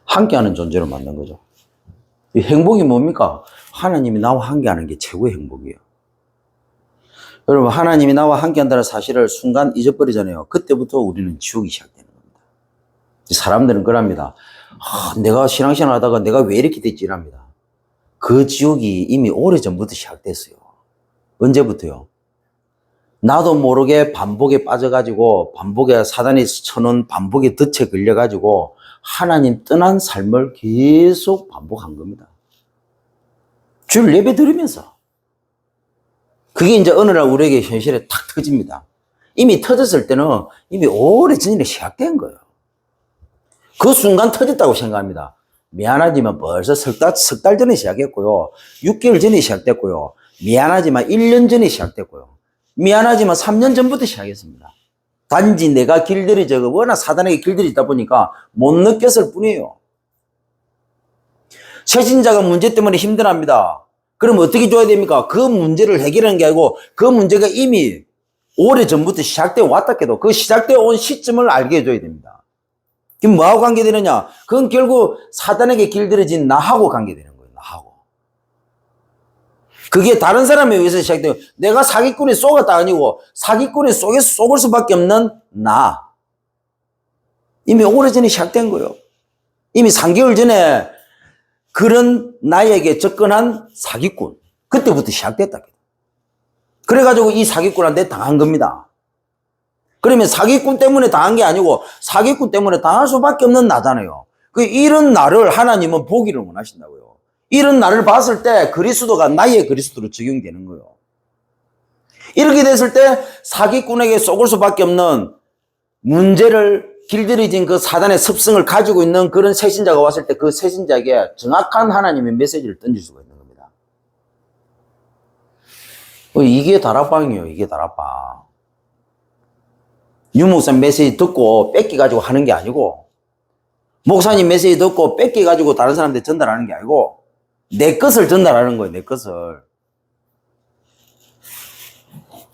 함께하는 존재로 만든 거죠. 이 행복이 뭡니까? 하나님이 나와 함께하는 게 최고의 행복이에요. 여러분, 하나님이 나와 함께한다는 사실을 순간 잊어버리잖아요. 그때부터 우리는 지옥이 시작되는 겁니다. 사람들은 그럽니다. 내가 신앙생활 하다가 내가 왜 이렇게 됐지? 이랍니다. 그 지옥이 이미 오래전부터 시작됐어요. 언제부터요? 나도 모르게 반복에 빠져가지고, 반복에 사단이 쳐놓은 반복에 덫에 걸려가지고 하나님 떠난 삶을 계속 반복한 겁니다. 주를 예배 드리면서. 그게 이제 어느 날 우리에게 현실에 탁 터집니다. 이미 터졌을 때는 이미 오래전에 시작된 거예요. 그 순간 터졌다고 생각합니다. 미안하지만 벌써 석 달 전에 시작했고요. 6개월 전에 시작됐고요. 미안하지만 1년 전에 시작됐고요. 미안하지만 3년 전부터 시작했습니다. 단지 내가 길들여져, 워낙 사단에게 길들여지다 보니까 못 느꼈을 뿐이에요. 새신자가 문제 때문에 힘들어합니다. 그럼 어떻게 줘야 됩니까? 그 문제를 해결하는 게 아니고 그 문제가 이미 오래전부터 시작되어 왔다 해도 그 시작되어 온 시점을 알게 해줘야 됩니다. 그럼 뭐하고 관계되느냐? 그건 결국 사단에게 길들여진 나하고 관계되는 거예요. 나하고. 그게 다른 사람에 의해서 시작돼요. 내가 사기꾼에 쏘갔다 아니고 사기꾼에 속을 수밖에 없는 나. 이미 오래전에 시작된 거예요. 이미 3개월 전에 그런 나에게 접근한 사기꾼. 그때부터 시작됐다. 그래가지고 이 사기꾼한테 당한 겁니다. 그러면 사기꾼 때문에 당한 게 아니고 사기꾼 때문에 당할 수밖에 없는 나잖아요. 이런 나를 하나님은 보기를 원하신다고요. 이런 나를 봤을 때 그리스도가 나의 그리스도로 적용되는 거예요. 이렇게 됐을 때 사기꾼에게 속을 수밖에 없는 문제를 길들여진 그 사단의 습성을 가지고 있는 그런 새신자가 왔을 때 그 새신자에게 정확한 하나님의 메시지를 던질 수가 있는 겁니다. 이게 다락방이에요. 이게 다락방. 유목사 메시지 듣고 뺏기 가지고 하는 게 아니고 목사님 메시지 듣고 뺏겨가지고 다른 사람한테 전달하는 게 아니고 내 것을 전달하는 거예요. 내 것을.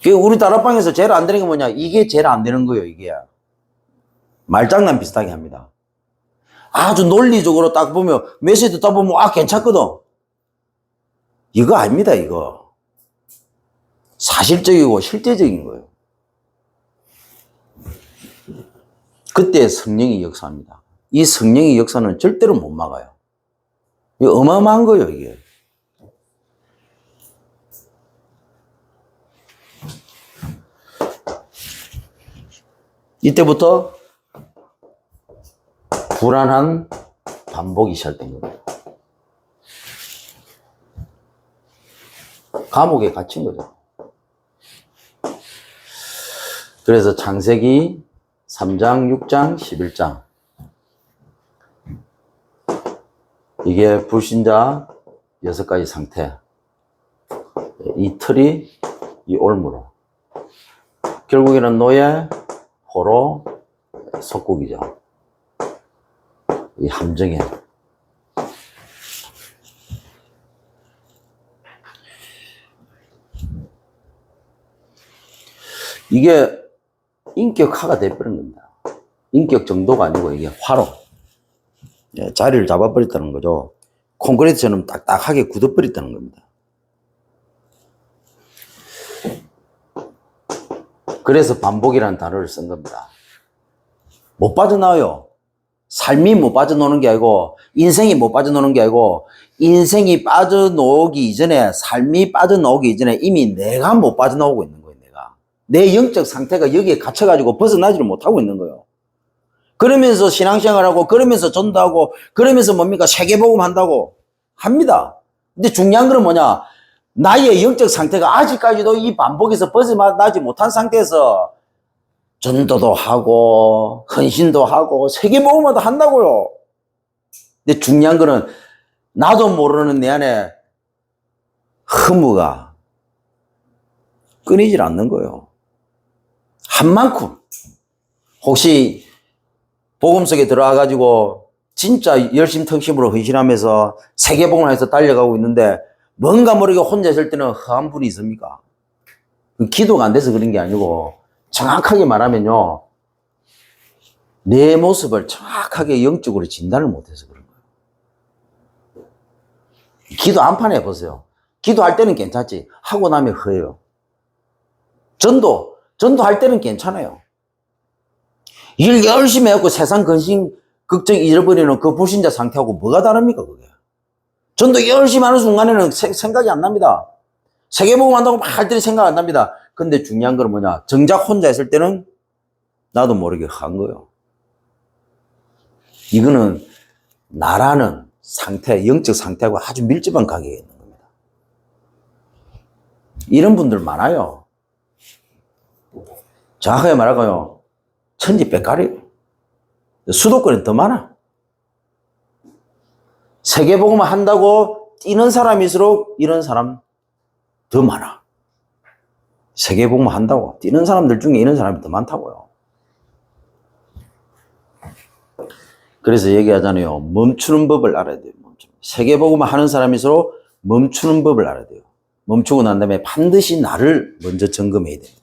우리 다락방에서 제일 안 되는 게 뭐냐? 이게 제일 안 되는 거예요. 이게 말장난 비슷하게 합니다. 아주 논리적으로 딱 보면 메시지 듣다 보면 아 괜찮거든. 이거 아닙니다. 이거 사실적이고 실제적인 거예요. 그때 성령이 역사합니다. 이 성령의 역사는 절대로 못 막아요. 이거 어마어마한 거예요, 이게. 이때부터 불안한 반복이 시작된 겁니다. 감옥에 갇힌 거죠. 그래서 창세기 3장, 6장, 11장. 이게 불신자 6가지 상태. 이 틀이 이 올무로. 결국에는 노예, 포로, 속국이죠. 이 함정에. 이게 인격화가 돼버린 겁니다. 인격 정도가 아니고 이게 화로. 자리를 잡아버렸다는 거죠. 콘크리트처럼 딱딱하게 굳어버렸다는 겁니다. 그래서 반복이라는 단어를 쓴 겁니다. 못 빠져나와요. 삶이 못 빠져나오는 게 아니고 인생이 못 빠져나오는 게 아니고 인생이 빠져나오기 이전에 삶이 빠져나오기 이전에 이미 내가 못 빠져나오고 있는 거예요. 내가. 내 영적 상태가 여기에 갇혀가지고 벗어나지를 못하고 있는 거예요. 그러면서 신앙생활하고 그러면서 전도하고 그러면서 뭡니까? 세계복음 한다고 합니다. 근데 중요한 건 뭐냐? 나의 영적 상태가 아직까지도 이 반복에서 벗어나지 못한 상태에서 전도도 하고 헌신도 하고 세계복음도 한다고요. 근데 중요한 거는 나도 모르는 내 안에 허무가 끊이질 않는 거예요. 한 만큼. 혹시 복음 속에 들어와가지고 진짜 열심통심으로 헌신하면서 세계복음을 해서 달려가고 있는데 뭔가 모르게 혼자 있을 때는 허한 분이 있습니까? 기도가 안 돼서 그런 게 아니고 정확하게 말하면요. 내 모습을 정확하게 영적으로 진단을 못해서 그런 거예요. 기도 안판 해보세요. 기도할 때는 괜찮지. 하고 나면 허해요. 전도할 때는 괜찮아요. 일 열심히 해갖고 세상 근심, 걱정 잃어버리는 그 불신자 상태하고 뭐가 다릅니까, 그게? 전도 열심히 하는 순간에는 생각이 안 납니다. 세계복음 한다고 막 할 때는 생각 안 납니다. 근데 중요한 건 뭐냐? 정작 혼자 있을 때는 나도 모르게 한 거예요. 이거는 나라는 상태, 영적 상태하고 아주 밀접한 관계가 있는 겁니다. 이런 분들 많아요. 정확하게 말할까요? 천지백갈이에요. 수도권은 더 많아. 세계복음을 한다고 뛰는 사람일수록 이런 사람 더 많아. 세계복음을 한다고 뛰는 사람들 중에 이런 사람이 더 많다고요. 그래서 얘기하잖아요. 멈추는 법을 알아야 돼요. 세계복음을 하는 사람일수록 멈추는 법을 알아야 돼요. 멈추고 난 다음에 반드시 나를 먼저 점검해야 됩니다.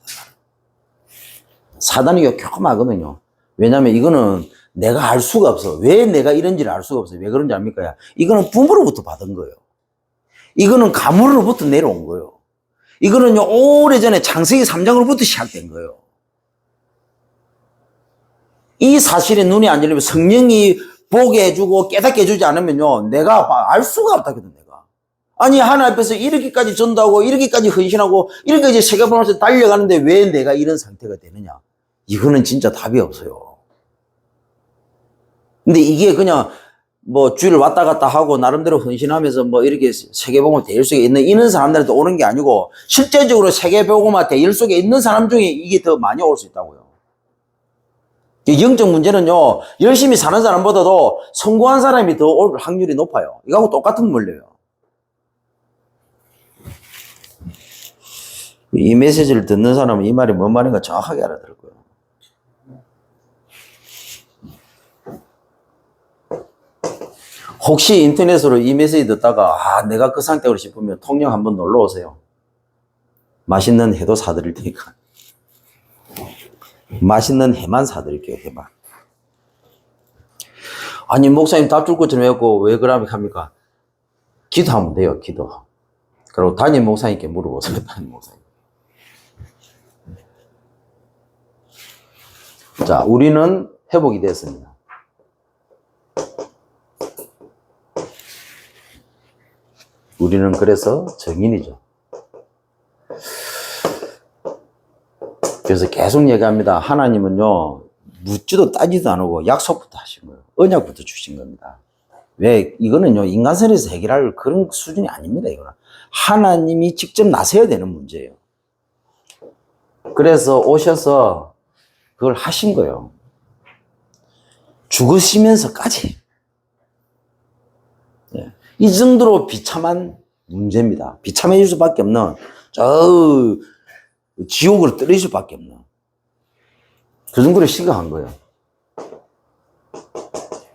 사단이 교묘하거든요. 왜냐하면 이거는 내가 알 수가 없어. 왜 내가 이런지를 알 수가 없어요. 왜 그런지 압니까? 이거는 부모로부터 받은 거예요. 이거는 가문으로부터 내려온 거예요. 이거는요, 오래전에 창세기 3장으로부터 시작된 거예요. 이 사실에 눈이 안 열리면 성령이 보게 해주고 깨닫게 해주지 않으면요, 내가 알 수가 없다거든, 내가. 아니, 하나님 앞에서 이렇게까지 전도하고, 이렇게까지 헌신하고, 이렇게까지 세계복음에서 달려가는데 왜 내가 이런 상태가 되느냐? 이거는 진짜 답이 없어요. 근데 이게 그냥 뭐 주를 왔다 갔다 하고 나름대로 헌신하면서 뭐 이렇게 세계복음을 대일 속에 있는 이런 사람들한테 오는 게 아니고 실제적으로 세계복음을 대일 속에 있는 사람 중에 이게 더 많이 올 수 있다고요. 영적 문제는요, 열심히 사는 사람보다도 성공한 사람이 더 올 확률이 높아요. 이거하고 똑같은 원리예요. 이 메시지를 듣는 사람은 이 말이 뭔 말인가 정확하게 알아들을 거예요. 혹시 인터넷으로 이 메시지 듣다가 내가 그 상태로 싶으면 통영 한번 놀러 오세요. 맛있는 회도 사드릴 테니까. 맛있는 회만 사드릴게요. 회만. 아니 목사님 답 줄 것처럼 해갖고 왜 그러면 합니까? 기도하면 돼요. 기도. 그리고 담임 목사님께 물어보세요. 담임 목사님. 자, 우리는 회복이 됐습니다. 우리는 그래서 정인이죠. 그래서 계속 얘기합니다. 하나님은요, 묻지도 따지도 안 하고 약속부터 하신 거예요. 언약부터 주신 겁니다. 왜? 이거는요, 인간선에서 해결할 그런 수준이 아닙니다. 이거는. 하나님이 직접 나서야 되는 문제예요. 그래서 오셔서 그걸 하신 거예요. 죽으시면서까지. 네. 이 정도로 비참한 문제입니다. 비참해질 수밖에 없는, 지옥으로 떨어질 수밖에 없는. 그 정도로 심각한 거예요.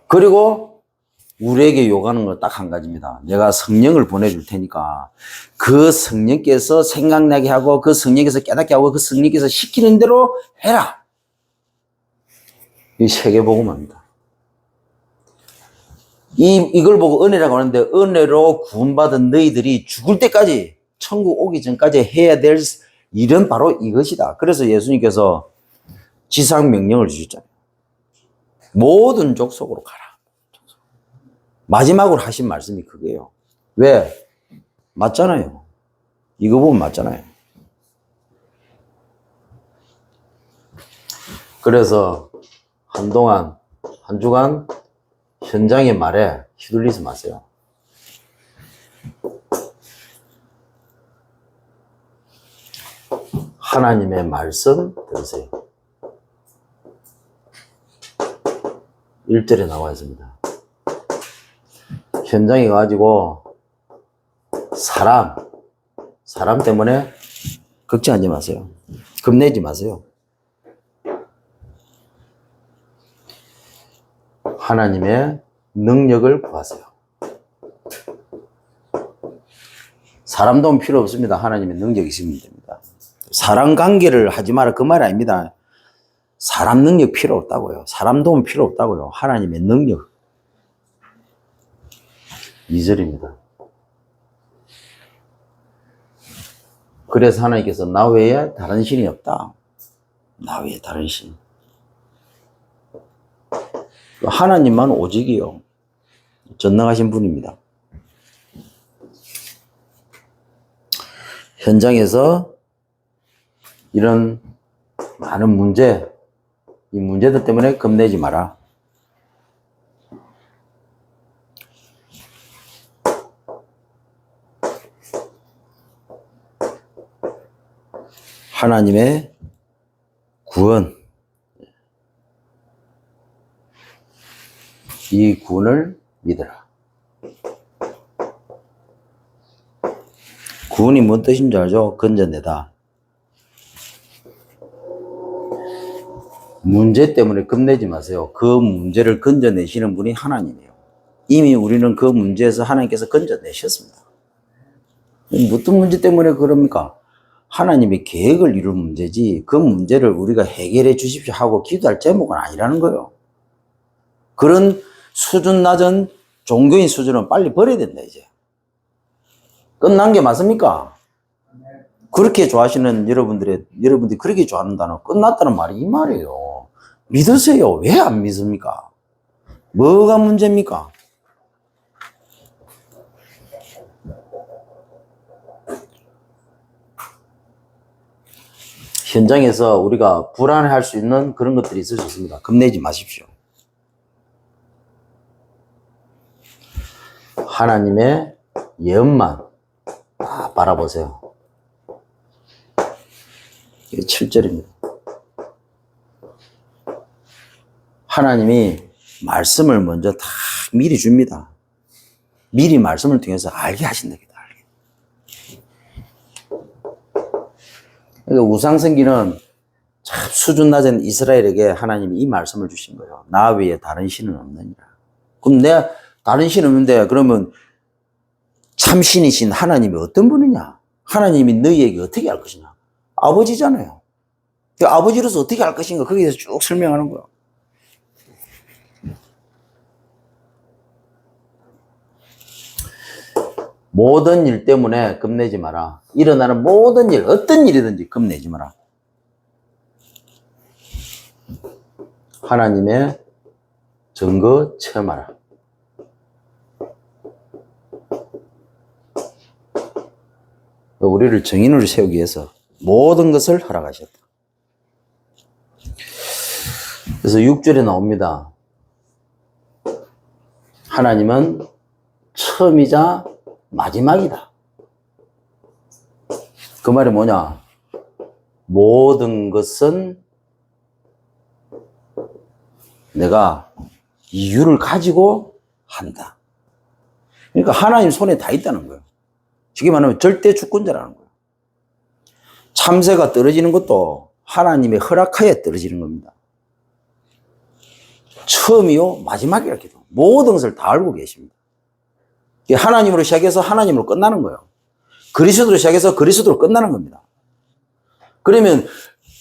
그리고 우리에게 요구하는 건 딱 한 가지입니다. 내가 성령을 보내줄 테니까 그 성령께서 생각나게 하고 그 성령께서 깨닫게 하고 그 성령께서 시키는 대로 해라. 이 세계복음입니다. 이걸 보고 은혜라고 하는데 은혜로 구원받은 너희들이 죽을 때까지 천국 오기 전까지 해야 될 일은 바로 이것이다. 그래서 예수님께서 지상 명령을 주셨잖아요. 모든 족속으로 가라. 마지막으로 하신 말씀이 그거예요. 왜? 맞잖아요. 이거 보면 맞잖아요. 그래서 한동안, 한 주간 현장의 말에 휘둘리지 마세요. 하나님의 말씀 들으세요. 1절에 나와 있습니다. 현장에 가지고 사람 때문에 걱정하지 마세요. 겁내지 마세요. 하나님의 능력을 구하세요. 사람 도움 필요 없습니다. 하나님의 능력이 있으면 됩니다. 사람 관계를 하지 마라 그 말 아닙니다. 사람 능력 필요 없다고요. 사람 도움 필요 없다고요. 하나님의 능력. 2절입니다. 그래서 하나님께서 나 외에 다른 신이 없다. 나 외에 다른 신. 하나님만 오직이요. 전능하신 분입니다. 현장에서 이런 많은 문제, 이 문제들 때문에 겁내지 마라. 하나님의 구원, 이 구원을 믿어라. 구원이 뭔 뜻인 줄 알죠? 건져내다. 문제 때문에 겁내지 마세요. 그 문제를 건져내시는 분이 하나님이에요. 이미 우리는 그 문제에서 하나님께서 건져내셨습니다. 어떤 문제 때문에 그럽니까? 하나님의 계획을 이룰 문제지 그 문제를 우리가 해결해 주십시오 하고 기도할 제목은 아니라는 거예요. 그런 수준 낮은 종교인 수준은 빨리 버려야 된다 이제. 끝난 게 맞습니까? 그렇게 좋아하시는 여러분들이 그렇게 좋아하는 단어 끝났다는 말이 이 말이에요. 믿으세요. 왜 안 믿습니까? 뭐가 문제입니까? 현장에서 우리가 불안해할 수 있는 그런 것들이 있을 수 있습니다. 겁내지 마십시오. 하나님의 예언만 바라보세요. 이게 7절입니다. 하나님이 말씀을 먼저 다 미리 줍니다. 미리 말씀을 통해서 알게 하신다. 그러니까 우상숭배는 참 수준 낮은 이스라엘에게 하나님이 이 말씀을 주신 거예요. 나 외에 다른 신은 없느니라. 그럼 다른 신 없는데 그러면 참 신이신 하나님이 어떤 분이냐? 하나님이 너희에게 어떻게 할 것이냐? 아버지잖아요. 그 아버지로서 어떻게 할 것인가 거기에서 쭉 설명하는 거예요. 모든 일 때문에 겁내지 마라. 일어나는 모든 일, 어떤 일이든지 겁내지 마라. 하나님의 증거 체험하라. 우리를 정인으로 세우기 위해서 모든 것을 허락하셨다. 그래서 6절에 나옵니다. 하나님은 처음이자 마지막이다. 그 말이 뭐냐? 모든 것은 내가 이유를 가지고 한다. 그러니까 하나님 손에 다 있다는 거예요. 쉽게 말하면 절대 주권자라는 거예요. 참새가 떨어지는 것도 하나님의 허락하에 떨어지는 겁니다. 처음이요 마지막이라기도 모든 것을 다 알고 계십니다. 하나님으로 시작해서 하나님으로 끝나는 거예요. 그리스도로 시작해서 그리스도로 끝나는 겁니다. 그러면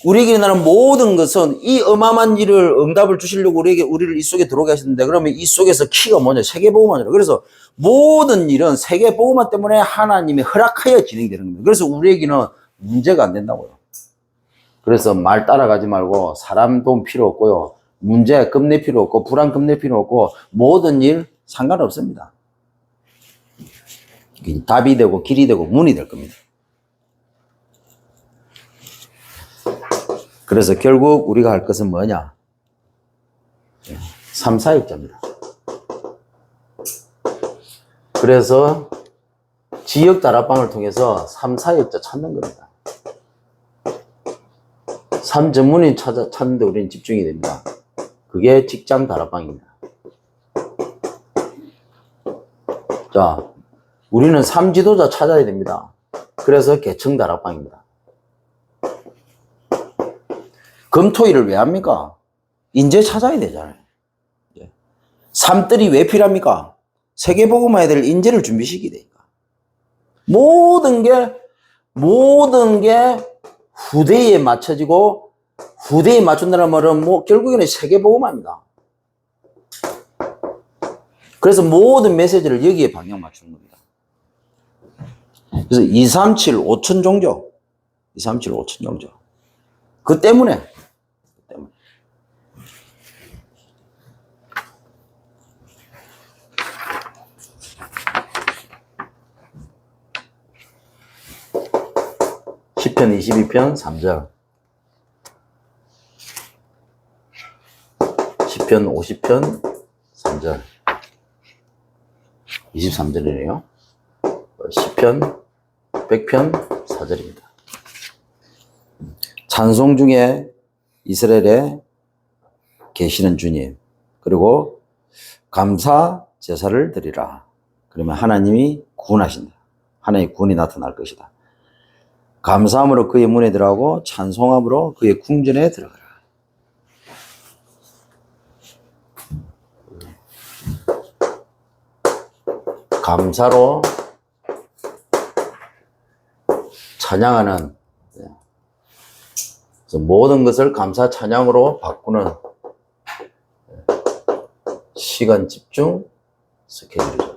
우리에게 일어나는 모든 것은 이 어마어마한 일을 응답을 주시려고 우리를 이 속에 들어오게 하셨는데, 그러면 이 속에서 키가 뭐냐? 세계복음화죠. 그래서 모든 일은 세계복음화 때문에 하나님이 허락하여 진행되는 겁니다. 그래서 우리에게는 문제가 안 된다고요. 그래서 말 따라가지 말고 사람 돈 필요 없고요. 문제 겁낼 필요 없고 불안 겁낼 필요 없고 모든 일 상관없습니다. 답이 되고 길이 되고 문이 될 겁니다. 그래서 결국 우리가 할 것은 뭐냐? 3, 4역자입니다. 그래서 지역 다락방을 통해서 3, 4역자 찾는 겁니다. 3 전문인 찾는데 우리는 집중이 됩니다. 그게 직장 다락방입니다. 자, 우리는 3 지도자 찾아야 됩니다. 그래서 계층 다락방입니다. 금토일을 왜 합니까? 인재 찾아야 되잖아요. 3들이 왜 필요합니까? 세계복음화에 될 인재를 준비시키게 되니까. 모든 게 후대에 맞춰지고, 후대에 맞춘다는 말은 결국에는 세계복음화입니다. 그래서 모든 메시지를 여기에 방향 맞추는 겁니다. 그래서 237 5천 종교. 237 5천 종교. 그 때문에. 시편 22편 3절. 시편 50편 3절. 23절이네요. 시편 100편 4절입니다. 찬송 중에 이스라엘에 계시는 주님, 그리고 감사 제사를 드리라. 그러면 하나님이 구원하신다. 하나님의 구원이 나타날 것이다. 감사함으로 그의 문에 들어가고 찬송함으로 그의 궁전에 들어가라. 감사로 찬양하는, 모든 것을 감사 찬양으로 바꾸는 시간 집중 스케줄이죠.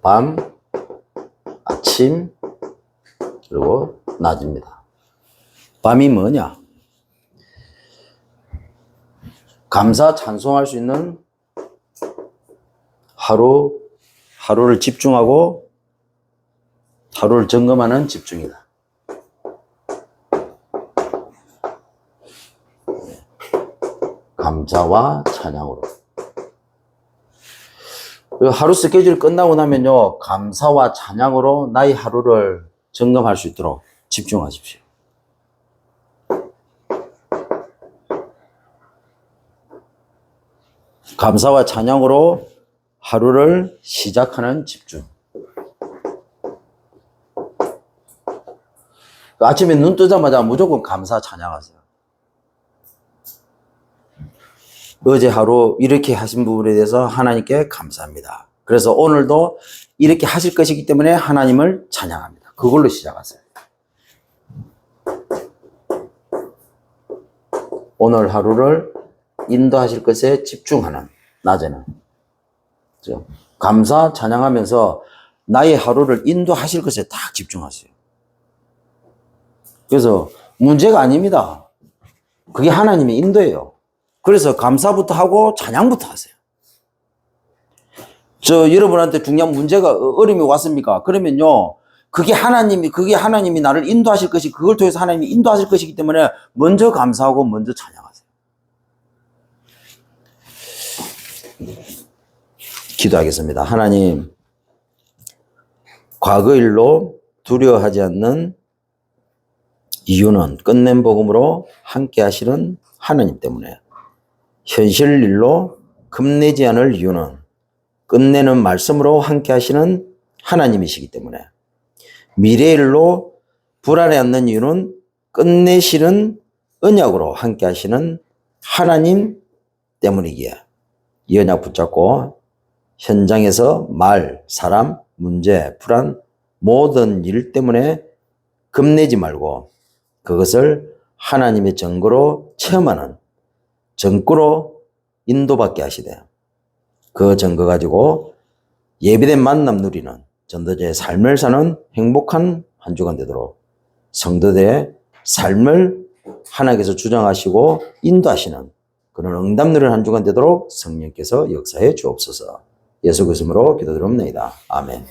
밤, 아침, 그리고 낮입니다. 밤이 뭐냐? 감사 찬송할 수 있는 하루를 집중하고 하루를 점검하는 집중이다. 감사와 찬양으로. 하루 스케줄 끝나고 나면요, 감사와 찬양으로 나의 하루를 점검할 수 있도록 집중하십시오. 감사와 찬양으로 하루를 시작하는 집중. 아침에 눈 뜨자마자 무조건 감사 찬양하세요. 어제 하루 이렇게 하신 부분에 대해서 하나님께 감사합니다. 그래서 오늘도 이렇게 하실 것이기 때문에 하나님을 찬양합니다. 그걸로 시작하세요. 오늘 하루를 인도하실 것에 집중하는 낮에는 감사 찬양하면서 나의 하루를 인도하실 것에 딱 집중하세요. 그래서 문제가 아닙니다. 그게 하나님의 인도예요. 그래서 감사부터 하고 찬양부터 하세요. 여러분한테 중요한 문제가 어려움이 왔습니까? 그러면요, 그게 하나님이 나를 인도하실 것이, 그걸 통해서 하나님이 인도하실 것이기 때문에 먼저 감사하고 먼저 찬양하세요. 기도하겠습니다. 하나님, 과거 일로 두려워하지 않는 이유는 끝낸 복음으로 함께 하시는 하나님 때문에, 현실 일로 겁내지 않을 이유는 끝내는 말씀으로 함께 하시는 하나님이시기 때문에, 미래 일로 불안해 않는 이유는 끝내시는 언약으로 함께 하시는 하나님 때문이기에 이 언약 붙잡고 현장에서 말, 사람, 문제, 불안, 모든 일 때문에 겁내지 말고 그것을 하나님의 증거로 체험하는 증거로 인도받게 하시되, 그 증거 가지고 예비된 만남 누리는 전도자의 삶을 사는 행복한 한 주간 되도록 성도들의 삶을 하나님께서 주장하시고 인도하시는 그런 응답 누리는 한 주간 되도록 성령께서 역사해 주옵소서. 예수 그리스도로 기도드립니다. 아멘.